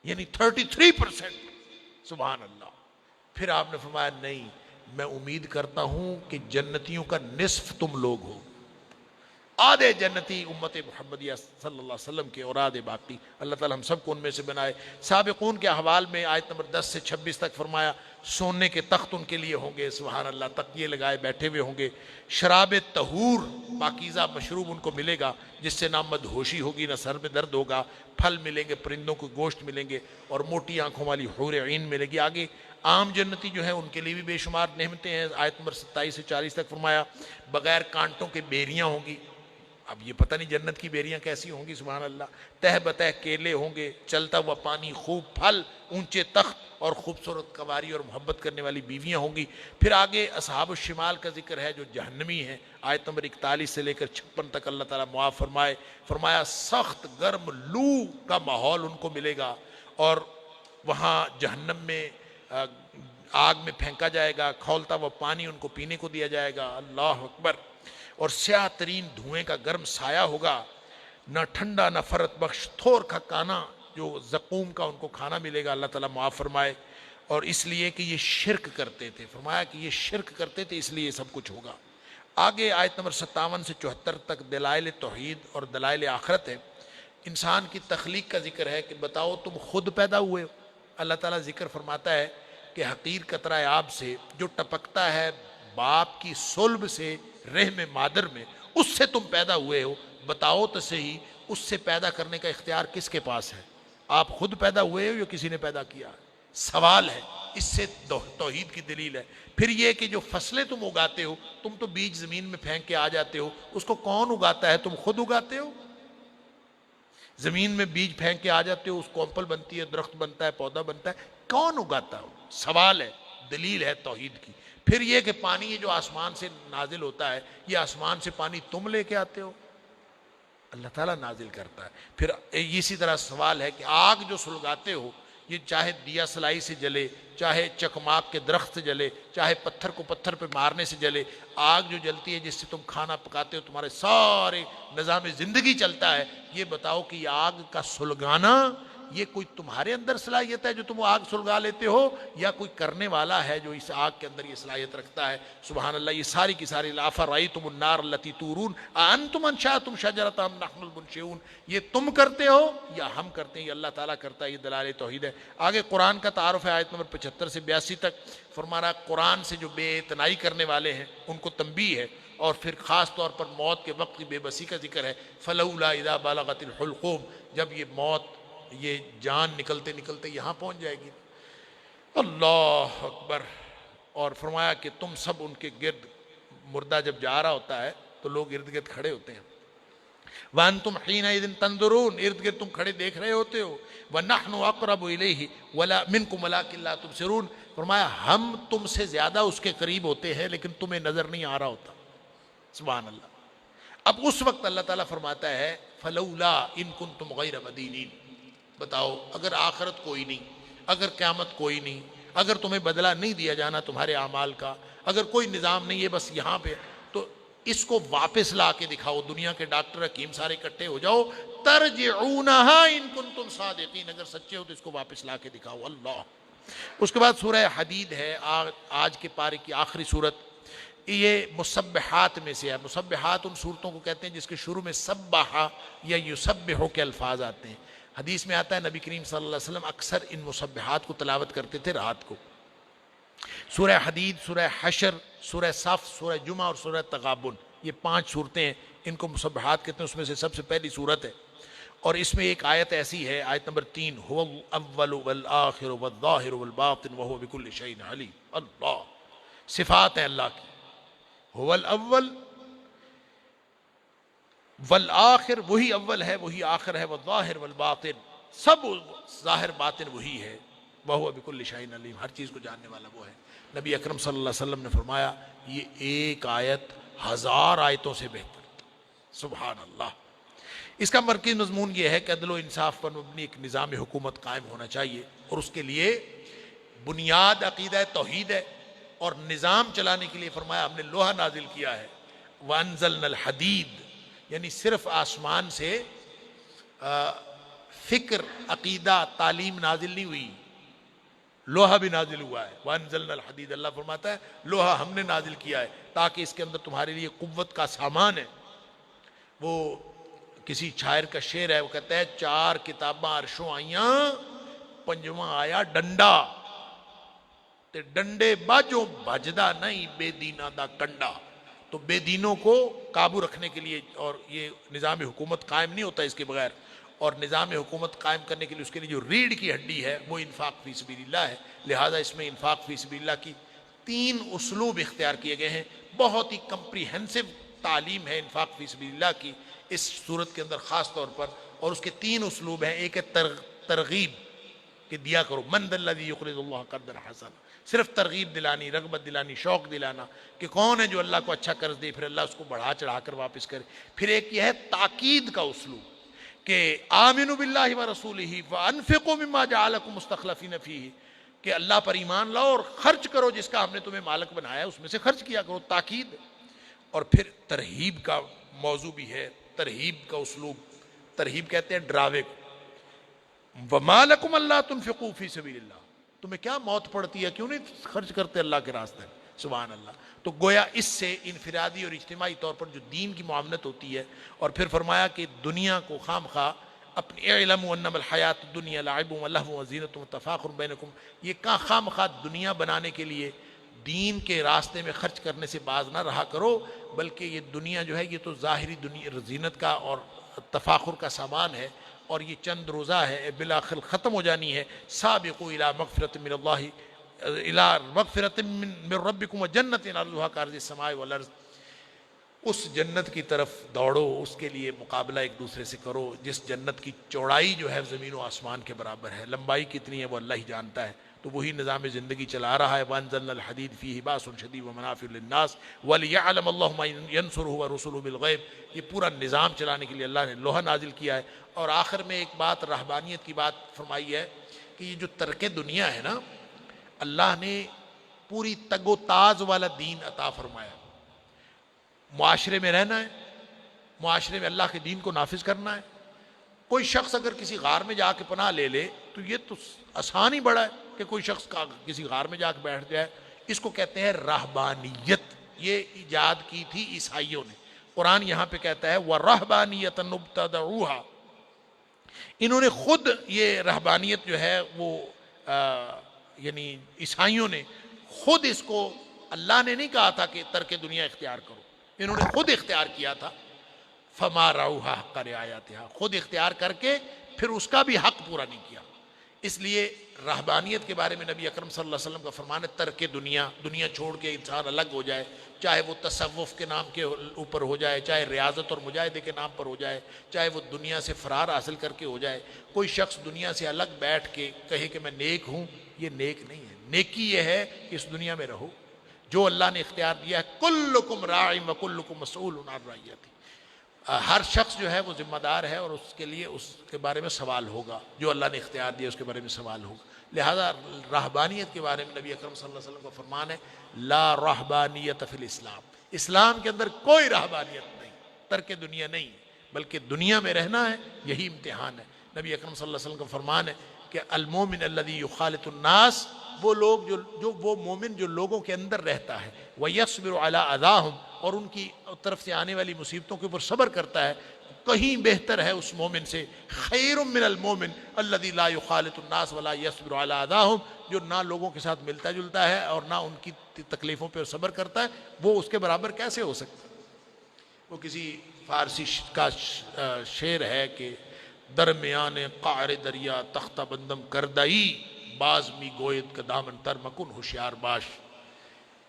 یعنی 33%. سبحان اللہ. پھر آپ نے فرمایا نہیں، میں امید کرتا ہوں کہ جنتیوں کا نصف تم لوگ ہو. آدھے جنتی امت محمدیہ صلی اللہ علیہ وسلم کے اور آدھے باقی. اللہ تعالی ہم سب کو ان میں سے بنائے. سابقون کے احوال میں آیت نمبر 10 سے 26 تک فرمایا سونے کے تخت ان کے لیے ہوں گے، سبحان اللہ، تکیے لگائے بیٹھے ہوئے ہوں گے. شراب طہور پاکیزہ مشروب ان کو ملے گا جس سے نہ مدہوشی ہوگی نہ سر میں درد ہوگا. پھل ملیں گے، پرندوں کو گوشت ملیں گے، اور موٹی آنکھوں والی حور عین ملے گی. آگے عام جنتی جو ہیں ان کے لیے بھی بے شمار نعمتیں ہیں. آیت نمبر 27 سے 40 تک فرمایا بغیر کانٹوں کے بیریاں ہوں گی. اب یہ پتہ نہیں جنت کی بیریاں کیسی ہوں گی، سبحان اللہ. تہ بتہ کیلے ہوں گے، چلتا ہوا پانی، خوب پھل، اونچے تخت، اور خوبصورت قواری اور محبت کرنے والی بیویاں ہوں گی. پھر آگے اصحاب الشمال کا ذکر ہے جو جہنمی ہیں. آیت نمبر 41 سے لے کر 56 تک اللہ تعالیٰ معاف فرمائے. فرمایا سخت گرم لو کا ماحول ان کو ملے گا، اور وہاں جہنم میں آگ میں پھینکا جائے گا، کھولتا ہوا پانی ان کو پینے کو دیا جائے گا. اللہ اکبر. اور سیاہ ترین دھوئیں کا گرم سایہ ہوگا، نہ ٹھنڈا نہ فرت بخش تھور کا کانا جو زقوم کا ان کو کھانا ملے گا. اللہ تعالیٰ معاف فرمائے. اور اس لیے کہ یہ شرک کرتے تھے، فرمایا کہ یہ شرک کرتے تھے اس لیے یہ سب کچھ ہوگا. آگے آیت نمبر 57 سے 74 تک دلائل توحید اور دلائل آخرت ہے. انسان کی تخلیق کا ذکر ہے کہ بتاؤ تم خود پیدا ہوئے ہو. اللہ تعالیٰ ذکر فرماتا ہے کہ حقیر قطرہ آب سے جو ٹپکتا ہے باپ کی صلب سے رحم مادر میں، اس سے تم پیدا ہوئے ہو. بتاؤ تو صحیح اس سے پیدا کرنے کا اختیار کس کے پاس ہے؟ آپ خود پیدا ہوئے ہو یا کسی نے پیدا کیا؟ سوال ہے. اس سے توحید کی دلیل ہے. پھر یہ کہ جو فصلیں تم اگاتے ہو، تم تو بیج زمین میں پھینک کے آ جاتے ہو، اس کو کون اگاتا ہے؟ تم خود اگاتے ہو؟ زمین میں بیج پھینک کے آ جاتے ہو، اس کو امپل بنتی ہے، درخت بنتا ہے، پودا بنتا ہے، کون اگاتا ہو؟ سوال ہے، دلیل ہے توحید کی. پھر یہ کہ پانی جو آسمان سے نازل ہوتا ہے، یہ آسمان سے پانی تم لے کے آتے ہو؟ اللہ تعالیٰ نازل کرتا ہے. پھر اسی طرح سوال ہے کہ آگ جو سلگاتے ہو، یہ چاہے دیا سلائی سے جلے، چاہے چکماک کے درخت سے جلے، چاہے پتھر کو پتھر پہ مارنے سے جلے، آگ جو جلتی ہے جس سے تم کھانا پکاتے ہو، تمہارے سارے نظام زندگی چلتا ہے، یہ بتاؤ کہ یہ آگ کا سلگانا یہ کوئی تمہارے اندر صلاحیت ہے جو تم آگ سلگا لیتے ہو، یا کوئی کرنے والا ہے جو اس آگ کے اندر یہ صلاحیت رکھتا ہے؟ سبحان اللہ. یہ ساری کی ساری افرأیتم النار التی تورون اانتم انشأتم شجرتها ام نحن المنشئون، یہ تم کرتے ہو یا ہم کرتے ہیں؟ یہ اللہ تعالیٰ کرتا ہے. یہ دلائل توحید ہے. آگے قرآن کا تعارف ہے آیت نمبر 75 سے 82 تک. فرمانا قرآن سے جو بے اعتنائی کرنے والے ہیں ان کو تنبیہ ہے، اور پھر خاص طور پر موت کے وقت کی بے بسی کا ذکر ہے. فلولا اذا بلغت الحلقوم، جب یہ موت، یہ جان نکلتے نکلتے یہاں پہنچ جائے گی. اللہ اکبر. اور فرمایا کہ تم سب ان کے گرد، مردہ جب جا رہا ہوتا ہے تو لوگ ارد گرد کھڑے ہوتے ہیں. وَأَنْتُمْ حِينَئِذٍ تَنْظُرُونَ، ارد گرد تم کھڑے دیکھ رہے ہوتے ہو. وَنَحْنُ أَقْرَبُ إِلَيْهِ مِنْكُمْ وَلَٰكِن لَا تُبْصِرُونَ. فرمایا ہم تم سے زیادہ اس کے قریب ہوتے ہیں لیکن تمہیں نظر نہیں آ رہا ہوتا. سبحان اللہ. اب اس وقت اللہ تعالیٰ فرماتا ہے فَلَوْلَا إِن كُنْتُمْ غَيْرَ مَدِينِينَ. بتاؤ اگر آخرت کوئی نہیں، اگر قیامت کوئی نہیں، اگر تمہیں بدلہ نہیں دیا جانا تمہارے اعمال کا، اگر کوئی نظام نہیں ہے بس یہاں پہ، تو اس کو واپس لا کے دکھاؤ. دنیا کے ڈاکٹر حکیم سارے اکٹھے ہو جاؤ. ترجعونہا ان کنتم صادقین، اگر سچے ہو تو اس کو واپس لا کے دکھاؤ. اللہ. اس کے بعد سورہ حدید ہے، آج کے پارے کی آخری صورت. یہ مسبحات میں سے ہے. مسبحات ان صورتوں کو کہتے ہیں جس کے شروع میں سبحا یا یسبحو کے الفاظ آتے ہیں. حدیث میں آتا ہے نبی کریم صلی اللہ علیہ وسلم اکثر ان مسبحات کو تلاوت کرتے تھے رات کو. سورہ حدید، سورہ حشر، سورہ صف، سورہ جمعہ اور سورہ تغابن، یہ 5 صورتیں ہیں، ان کو مسبحات کہتے ہیں. اس میں سے سب سے پہلی صورت ہے، اور اس میں ایک آیت ایسی ہے، آیت نمبر 3، هو الاول والآخر والظاہر والباطن وهو بكل شيء علیم. اللہ. صفات ہیں اللہ کی. هو الاول والآخر، وہی اول ہے وہی آخر ہے، والظاہر والباطن، سب ظاہر باطن وہی ہے، وَهُوَ بِكُلِّ شَيْءٍ عَلِيمٌ، ہر چیز کو جاننے والا وہ ہے. نبی اکرم صلی اللہ علیہ وسلم نے فرمایا یہ ایک آیت 1000 آیتوں سے بہتر. سبحان اللہ. اس کا مرکزی مضمون یہ ہے کہ عدل و انصاف پر مبنی ایک نظام حکومت قائم ہونا چاہیے، اور اس کے لیے بنیاد عقیدہ توحید ہے، اور نظام چلانے کے لیے فرمایا ہم نے لوہا نازل کیا ہے. وَأَنزَلْنَا الْحَدِيدَ، یعنی صرف آسمان سے فکر، عقیدہ، تعلیم نازل نہیں ہوئی، لوہا بھی نازل ہوا ہے. وَأَنزَلْنَا الْحَدِيدَ، اللہ فرماتا ہے لوہا ہم نے نازل کیا ہے تاکہ اس کے اندر تمہارے لیے قوت کا سامان ہے. وہ کسی شاعر کا شعر ہے، وہ کہتا ہے 4 کتاباں عرشوں آئیاں، پنجواں آیا ڈنڈا، تے ڈنڈے باجوں بجدا نہیں بے دینہ دا کنڈا. تو بے دینوں کو قابو رکھنے کے لیے، اور یہ نظام حکومت قائم نہیں ہوتا اس کے بغیر، اور نظام حکومت قائم کرنے کے لیے اس کے لیے جو ریڑھ کی ہڈی ہے وہ انفاق فی سبیل اللہ ہے. لہٰذا اس میں انفاق فی سبیل اللہ کی 3 اسلوب اختیار کیے گئے ہیں. بہت ہی کمپریہنسو تعلیم ہے انفاق فی سبیل اللہ کی اس صورت کے اندر خاص طور پر، اور اس کے 3 اسلوب ہیں. ایک ہے ترغیب کہ دیا کرو، من ذا الذی یقرض اللہ قرضا حسنا، صرف ترغیب دلانی، رغبت دلانی، شوق دلانا کہ کون ہے جو اللہ کو اچھا قرض دے، پھر اللہ اس کو بڑھا چڑھا کر واپس کرے. پھر ایک یہ ہے تاکید کا اسلوب کہ آمنوا باللہ ورسولہ وانفقوا مما جعلکم مستخلفین فیہ، کہ اللہ پر ایمان لاؤ اور خرچ کرو جس کا ہم نے تمہیں مالک بنایا ہے، اس میں سے خرچ کیا کرو، تاکید. اور پھر ترہیب کا موضوع بھی ہے، ترہیب کا اسلوب، ترہیب کہتے ہیں ڈراوے کو. وَمَا لَكُمْ أَلَّا تُنْفِقُوا فِي سَبِيلِ اللَّهِ، تمہیں کیا موت پڑتی ہے، کیوں نہیں خرچ کرتے اللہ کے راستے میں. سبحان اللہ. تو گویا اس سے انفرادی اور اجتماعی طور پر جو دین کی معاملت ہوتی ہے. اور پھر فرمایا کہ دنیا کو خام خواہ اپنی اعلموا انما الحیات الدنیا لعب ولہو وزینۃ وتفاخر بینکم، یہ خام خواہ دنیا بنانے کے لیے دین کے راستے میں خرچ کرنے سے باز نہ رہا کرو، بلکہ یہ دنیا جو ہے یہ تو ظاہری دنیا زینت کا اور تفاخر کا سامان ہے، اور یہ چند روزہ ہے، بالآخر ختم ہو جانی ہے. سابقوا الی مغفرۃ من اللہ، الی مغفرۃ من ربکم وجنۃ عرضھا کعرض السماء والارض، اس جنت کی طرف دوڑو، اس کے لیے مقابلہ ایک دوسرے سے کرو جس جنت کی چوڑائی جو ہے زمین و آسمان کے برابر ہے، لمبائی کتنی ہے وہ اللہ ہی جانتا ہے. تو وہی نظام زندگی چلا رہا ہے. وَأَنزَلْنَا الْحَدِيدَ فِيهِ بَأْسٌ شَدِيدٌ وَمَنَافِعُ لِلنَّاسِ وَلِيَعْلَمَ اللَّهُ مَن يَنصُرُهُ وَرُسُلُهُ بِالْغَيْبِ. یہ پورا نظام چلانے کے لیے اللہ نے لوہا نازل کیا ہے. اور آخر میں ایک بات رہبانیت کی بات فرمائی ہے کہ یہ جو ترک دنیا ہے نا، اللہ نے پوری تگ و تاز والا دین عطا فرمایا. معاشرے میں رہنا ہے، معاشرے میں اللہ کے دین کو نافذ کرنا ہے. کوئی شخص اگر کسی غار میں جا کے پناہ لے لے تو یہ تو آسان ہی بڑا ہے کہ کوئی شخص کسی غار میں جا کے بیٹھ جائے. اس کو کہتے ہیں رہبانیت. یہ ایجاد کی تھی عیسائیوں نے. قرآن یہاں پہ کہتا ہے وَرَهْبَانِيَةً ابْتَدَعُوهَا، انہوں نے خود یہ رہبانیت جو ہے وہ یعنی عیسائیوں نے خود اس کو، اللہ نے نہیں کہا تھا کہ ترک دنیا اختیار کرو، انہوں نے خود اختیار کیا تھا. فما رعوها حق رعایتها، خود اختیار کر کے پھر اس کا بھی حق پورا نہیں کیا. اس لیے رہبانیت کے بارے میں نبی اکرم صلی اللہ علیہ وسلم کا فرمان ہے ترک دنیا، دنیا چھوڑ کے انسان الگ ہو جائے، چاہے وہ تصوف کے نام کے اوپر ہو جائے، چاہے ریاضت اور مجاہدے کے نام پر ہو جائے، چاہے وہ دنیا سے فرار حاصل کر کے ہو جائے. کوئی شخص دنیا سے الگ بیٹھ کے کہے کہ میں نیک ہوں، یہ نیک نہیں ہے. نیکی یہ ہے کہ اس دنیا میں رہو جو اللہ نے اختیار دیا ہے. کلکم راع وکلکم مسئول عن رعیتہ، ہر شخص جو ہے وہ ذمہ دار ہے اور اس کے لیے اس کے بارے میں سوال ہوگا، جو اللہ نے اختیار دیا اس کے بارے میں سوال ہوگا. لہذا رہبانیت کے بارے میں نبی اکرم صلی اللہ علیہ وسلم کا فرمان ہے لا رہبانیت فی الاسلام، اسلام کے اندر کوئی رہبانیت نہیں، ترک دنیا نہیں، بلکہ دنیا میں رہنا ہے، یہی امتحان ہے. نبی اکرم صلی اللہ علیہ وسلم کا فرمان ہے کہ المومن الذی یخالط الناس، وہ لوگ جو وہ مومن جو لوگوں کے اندر رہتا ہے، وَيَصْبِرُ عَلَىٰ أَذَاهُمْ، اور ان کی طرف سے آنے والی مصیبتوں کے اوپر صبر کرتا ہے، کہیں بہتر ہے اس مومن سے خیر من المومن الذی لا یخالط الناس ولا یصبر علی اذاہم، جو نہ لوگوں کے ساتھ ملتا جلتا ہے اور نہ ان کی تکلیفوں پر صبر کرتا ہے. وہ اس کے برابر کیسے ہو سکتا؟ وہ کسی فارسی کا شعر ہے کہ درمیان قعر دریا تختہ بندم کردئی، باز می گوید کا دامن تر مکن ہوشیار باش.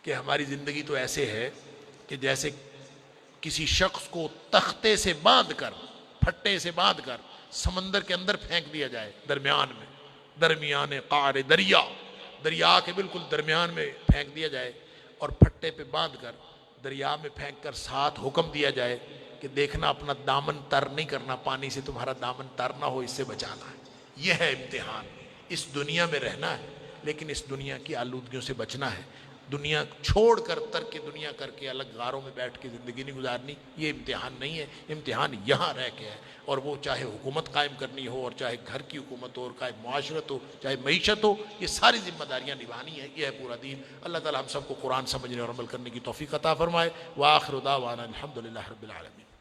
کہ ہماری زندگی تو ایسے ہے کہ جیسے کسی شخص کو تختے سے باندھ کر، پھٹے سے باندھ کر سمندر کے اندر پھینک دیا جائے، درمیان میں، درمیان قعر دریا، دریا کے بالکل درمیان میں پھینک دیا جائے، اور پھٹے پہ باندھ کر دریا میں پھینک کر ساتھ حکم دیا جائے کہ دیکھنا اپنا دامن تر نہیں کرنا، پانی سے تمہارا دامن تر نہ ہو، اس سے بچانا ہے. یہ ہے امتحان. اس دنیا میں رہنا ہے لیکن اس دنیا کی آلودگیوں سے بچنا ہے. دنیا چھوڑ کر ترک دنیا کر کے الگ غاروں میں بیٹھ کے زندگی نہیں گزارنی. یہ امتحان نہیں ہے، امتحان یہاں رہ کے ہے. اور وہ چاہے حکومت قائم کرنی ہو، اور چاہے گھر کی حکومت ہو، اور چاہے معاشرت ہو، چاہے معیشت ہو، یہ ساری ذمہ داریاں نبھانی ہیں. یہ ہے پورا دین. اللہ تعالی ہم سب کو قرآن سمجھنے اور عمل کرنے کی توفیق عطا فرمائے. وآخر دعوانا الحمدللہ رب العالمین.